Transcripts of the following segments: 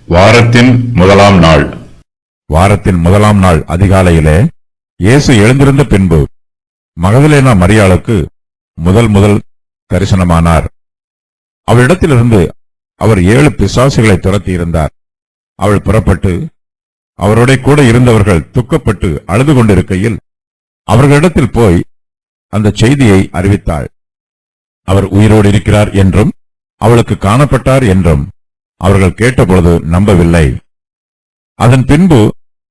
வாரத்தின் முதலாம் நாள். வாரத்தின் முதலாம் நாள் அதிகாலையிலே இயேசு எழுந்திருந்த பின்பு மகதலேனா மரியாளுக்கு முதல் தரிசனமானார். அவளிடத்திலிருந்து அவர் 7 பிசாசுகளை துரத்தியிருந்தார். அவள் புறப்பட்டு அவருடைய கூட இருந்தவர்கள் துக்கப்பட்டு அழுது கொண்டிருக்கையில் அவர்களிடத்தில் போய் அந்த செய்தியை அறிவித்தாள். அவர் உயிரோடு இருக்கிறார் என்றும் அவளுக்கு காணப்பட்டார் என்றும் அவர்கள் கேட்டபொழுது நம்பவில்லை. அதன் பின்பு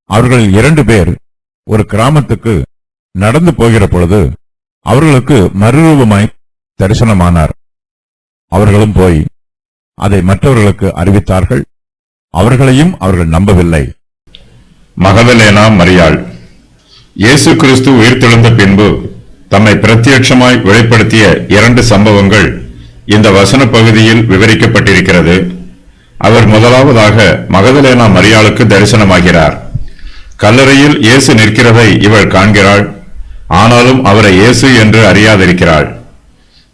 அவர்களில் 2 பேர் ஒரு கிராமத்துக்கு நடந்து போகிற பொழுது அவர்களுக்கு மறுரூபமாய் தரிசனமானார். அவர்களும் போய் அதை மற்றவர்களுக்கு அறிவித்தார்கள். அவர்களையும் அவர்கள் நம்பவில்லை. மகதலேனா மரியாள். இயேசு கிறிஸ்து உயிர்த்தெழுந்த பின்பு தம்மை பிரத்யட்சமாய் வெளிப்படுத்திய 2 சம்பவங்கள் இந்த வசன பகுதியில் விவரிக்கப்பட்டிருக்கிறது. அவர் முதலாவதாக மகதலேனா மரியாளுக்கு தரிசனமாகிறார். கல்லறையில் இயேசு நிற்கிறதை இவள் காண்கிறாள். ஆனாலும் அவரை இயேசு என்று அறியாதிருக்கிறாள்.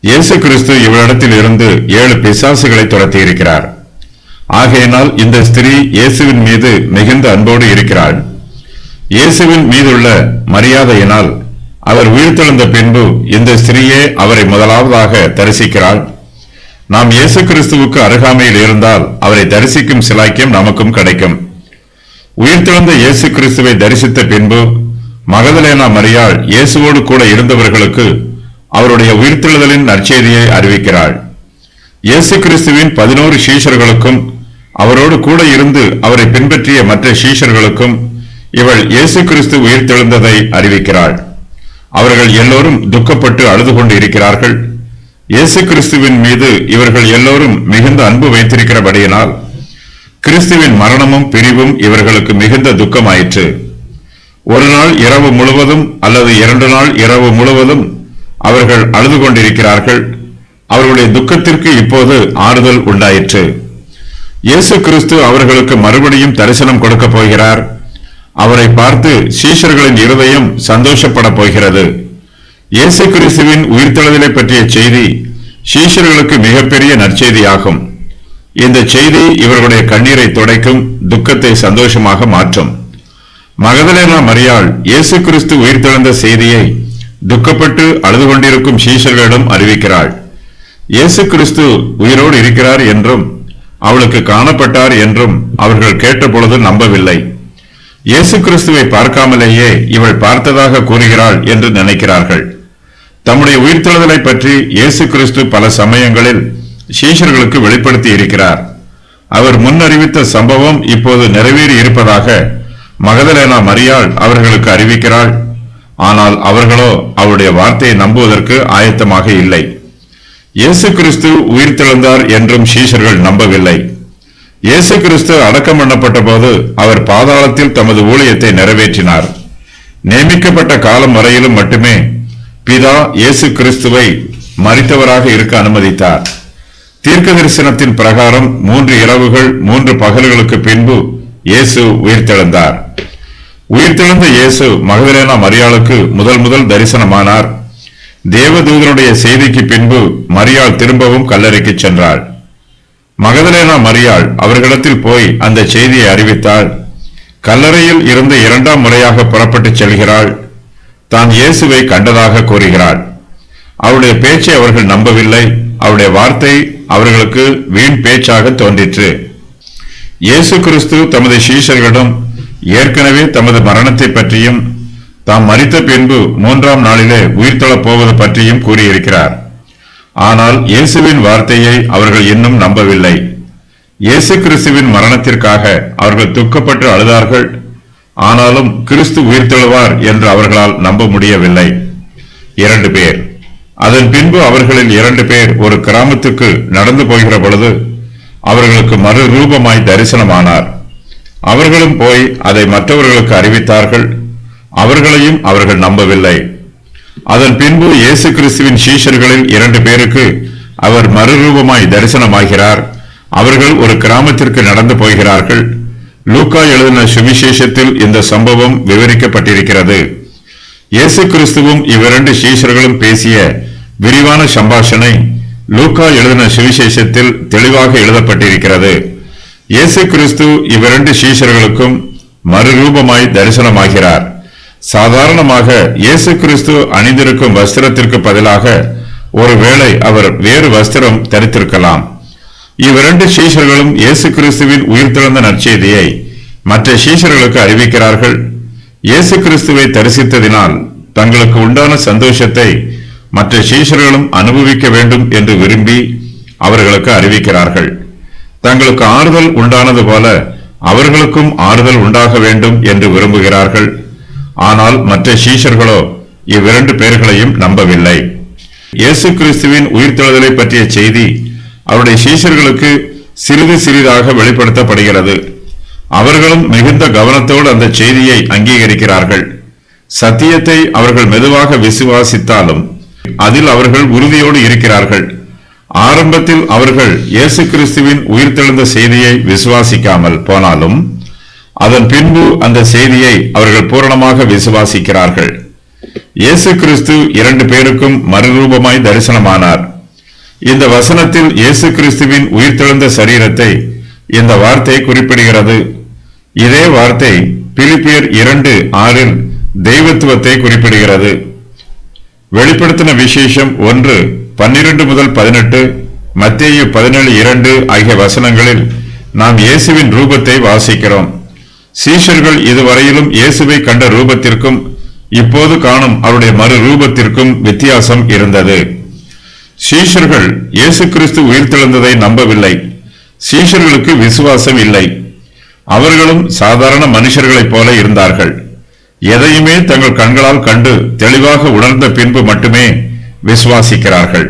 இயேசு கிறிஸ்து இவளிடத்தில் இருந்து 7 பிசாசுகளை துரத்தியிருக்கிறார். ஆகையினால் இந்த ஸ்திரீ இயேசுவின் மீது மிகுந்த அன்போடு இருக்கிறாள். இயேசுவின் மீதுள்ள மரியாதையினால் அவர் உயிர்த்தெழுந்த பின்பு இந்த ஸ்திரீயே அவரை முதலாவதாக தரிசிக்கிறாள். நாம் இயேசு கிறிஸ்துவுக்கு அருகாமையில் இருந்தால் அவரை தரிசிக்கும் சிலாக்கியம் நமக்கும் கிடைக்கும். உயிர்த்தெழுந்த இயேசு கிறிஸ்துவை தரிசித்த பின்பு மகதலேனா மரியாள் இயேசுவோடு கூட இருந்தவர்களுக்கு அவருடைய உயிர்த்தெழுதலின் நற்செய்தியை அறிவிக்கிறாள். இயேசு கிறிஸ்துவின் 11 சீஷர்களுக்கும் அவரோடு கூட இருந்து அவரை பின்பற்றிய மற்ற சீஷர்களுக்கும் இவள் இயேசு கிறிஸ்து உயிர்த்தெழுந்ததை அறிவிக்கிறாள். அவர்கள் எல்லோரும் துக்கப்பட்டு அழுது கொண்டு இருக்கிறார்கள். இயேசு கிறிஸ்துவின் மீது இவர்கள் எல்லோரும் மிகுந்த அன்பு வைத்திருக்கிறபடியினால் கிறிஸ்துவின் மரணமும் பிரிவும் இவர்களுக்கு மிகுந்த துக்கமாயிற்று. ஒரு நாள் இரவு முழுவதும் அல்லது 2 நாள் இரவு முழுவதும் அவர்கள் அழுது கொண்டிருக்கிறார்கள். அவர்களுடைய துக்கத்திற்கு இப்போது ஆறுதல் உண்டாயிற்று. இயேசு கிறிஸ்து அவர்களுக்கு மறுபடியும் தரிசனம் கொடுக்க போகிறார். அவரை பார்த்து சீஷர்களின் இருதயம் சந்தோஷப்பட போகிறது. இயேசு கிறிஸ்துவின் உயிர்த்தெழுதலை பற்றிய செய்தி சீஷர்களுக்கு மிகப்பெரிய நற்செய்தியாகும். இந்த செய்தி இவர்களுடைய கண்ணீரை துடைக்கும், துக்கத்தை சந்தோஷமாக மாற்றும். மகதலேனா மரியாள் இயேசு கிறிஸ்து உயிர்த்தெழுந்த செய்தியை துக்கப்பட்டு அழுது கொண்டிருக்கும் சீஷர்களிடம் அறிவிக்கிறாள். இயேசு கிறிஸ்து உயிரோடு இருக்கிறார் என்றும் அவளுக்கு காணப்பட்டார் என்றும் அவர்கள் கேட்டபொழுது நம்பவில்லை. இயேசு கிறிஸ்துவை பார்க்காமலேயே இவள் பார்த்ததாக கூறுகிறாள் என்று நினைக்கிறார்கள். தம்முடைய உயிர்த்தெழுதலை பற்றி இயேசு கிறிஸ்து பல சமயங்களில் சீஷர்களுக்கு வெளிப்படுத்தி இருக்கிறார். அவர் முன்னறிவித்த சம்பவம் இப்போது நிறைவேறி இருப்பதாக மகதலேனா மரியாள் அவர்களுக்கு அறிவிக்கிறாள். ஆனால் அவர்களோ அவருடைய வார்த்தையை நம்புவதற்கு ஆயத்தமாக இல்லை. இயேசு கிறிஸ்து உயிர்த்தெழுந்தார் என்றும் சீஷர்கள் நம்பவில்லை. இயேசு கிறிஸ்து அடக்கம் பண்ணப்பட்ட போது அவர் பாதாளத்தில் தமது ஊழியத்தை நிறைவேற்றினார். நியமிக்கப்பட்ட காலம் வரையிலும் மட்டுமே பிதா இயேசு கிறிஸ்துவை மரித்தவராக இருக்க அனுமதித்தார். தீர்க்க தரிசனத்தின் பிரகாரம் 3 இரவுகள் 3 பகல்களுக்கு பின்பு இயேசு உயிர்த்தெழுந்தார். உயிர்த்தெழுந்த இயேசு மகதலேனா மரியாளுக்கு முதல் தரிசனமானார். தேவதூதனுடைய செய்திக்கு பின்பு மரியாள் திரும்பவும் கல்லறைக்கு சென்றாள். மகதலேனா மரியாள் அவர்களிடத்தில் போய் அந்த செய்தியை அறிவித்தாள். கல்லறையில் இருந்து 2ஆம் முறையாக புறப்பட்டு செல்கிறாள். தான் இயேசுவை கண்டதாக கூறுகிறாள். அவருடைய பேச்சை அவர்கள் நம்பவில்லை. அவருடைய வார்த்தை அவர்களுக்கு வீண் பேச்சாக தோன்றிற்று. இயேசு கிறிஸ்து தமது சீஷர்களிடம் ஏற்கனவே தமது மரணத்தை பற்றியும் தாம் மரித்த பின்பு 3ஆம் நாளிலே உயிர்த்தெழப் போவது பற்றியும் கூறியிருக்கிறார். ஆனால் இயேசுவின் வார்த்தையை அவர்கள் இன்னும் நம்பவில்லை. இயேசு கிறிஸ்துவின் மரணத்திற்காக அவர்கள் துக்கப்பட்டு அழுதார்கள். ஆனாலும் கிறிஸ்து உயிர்த்தெழுவார் என்று அவர்களால் நம்ப முடியவில்லை. 2 பேர். அதன் பின்பு அவர்களில் 2 பேர் ஒரு கிராமத்துக்கு நடந்து போகிற பொழுது அவர்களுக்கு மறுரூபமாய் தரிசனமானார். அவர்களும் போய் அதை மற்றவர்களுக்கு அறிவித்தார்கள். அவர்களையும் அவர்கள் நம்பவில்லை. அதன் பின்பு இயேசு கிறிஸ்துவின் சீஷர்களில் 2 பேருக்கு அவர் மறுரூபமாய் தரிசனமாகிறார். அவர்கள் ஒரு கிராமத்திற்கு நடந்து போகிறார்கள். லூக்கா எழுதின சுவிசேஷத்தில் இந்த சம்பவம் விவரிக்கப்பட்டிருக்கிறது. இயேசு கிறிஸ்துவும் 2 சீஷர்களும் பேசிய விரிவான சம்பாஷணை லூக்கா எழுதின சுவிசேஷத்தில் தெளிவாக எழுதப்பட்டிருக்கிறது. இயேசு கிறிஸ்து இவ்விரண்டு சீஷர்களுக்கும் மறுரூபமாய் தரிசனமாகிறார். சாதாரணமாக இயேசு கிறிஸ்து அணிந்திருக்கும் வஸ்திரத்திற்கு பதிலாக ஒருவேளை அவர் வேறு வஸ்திரம் தரித்திருக்கலாம். இவ்விரண்டு சீஷர்களும் இயேசு கிறிஸ்துவின் உயிர்த்தெழுந்த நற்செய்தியை மற்ற சீஷர்களுக்கு அறிவிக்கிறார்கள். இயேசு கிறிஸ்துவை தரிசித்ததினால் தங்களுக்கு உண்டான சந்தோஷத்தை மற்ற சீஷர்களும் அனுபவிக்க வேண்டும் என்று விரும்பி அவர்களுக்கு அறிவிக்கிறார்கள். தங்களுக்கு ஆறுதல் உண்டானது போல அவர்களுக்கும் ஆறுதல் உண்டாக வேண்டும் என்று விரும்புகிறார்கள். ஆனால் மற்ற சீஷர்களோ இவ்விரண்டு பேர்களையும் நம்பவில்லை. இயேசு கிறிஸ்துவின் உயிர்த்தெழுதலை பற்றிய செய்தி அவருடைய சீஷர்களுக்கு சிறிது சிறிதாக வெளிப்படுத்தப்படுகிறது. அவர்களும் மிகுந்த கவனத்தோடு அந்த செய்தியை அங்கீகரிக்கிறார்கள். சத்தியத்தை அவர்கள் மெதுவாக விசுவாசித்தாலும் அதில் அவர்கள் உறுதியோடு இருக்கிறார்கள். ஆரம்பத்தில் அவர்கள் இயேசு கிறிஸ்துவின் உயிர்த்தெழுந்த செய்தியை விசுவாசிக்காமல் போனாலும் அதன் பின்பு அந்த செய்தியை அவர்கள் பூரணமாக விசுவாசிக்கிறார்கள். இயேசு கிறிஸ்து இரண்டு பேருக்கும் மறுரூபமாய் தரிசனமானார். இந்த வசனத்தில் இயேசு கிறிஸ்துவின் உயிர்த்தெழுந்த சரீரத்தை இந்த வார்த்தை குறிப்பிடுகிறது. இதே வார்த்தை பிலிப்பியர் 2:6 தெய்வத்துவத்தை குறிப்பிடுகிறது. வெளிப்படுத்தின விசேஷம் 1:12 முதல் 18, மத்தேயு 17:2 ஆகிய வசனங்களில் நாம் இயேசுவின் ரூபத்தை வாசிக்கிறோம். சீஷர்கள் இதுவரையிலும் இயேசுவை கண்ட ரூபத்திற்கும் இப்போது காணும் அவருடைய மறு ரூபத்திற்கும் வித்தியாசம் இருந்தது. சீஷர்கள் இயேசு கிறிஸ்து உயிர்த்தெழுந்ததை நம்பவில்லை. சீஷர்களுக்கு விசுவாசம் இல்லை. அவர்களும் சாதாரண மனுஷர்களைப் போல இருந்தார்கள். எதையுமே தங்கள் கண்களால் கண்டு தெளிவாக உணர்ந்த பின்பு மட்டுமே விசுவாசிக்கிறார்கள்.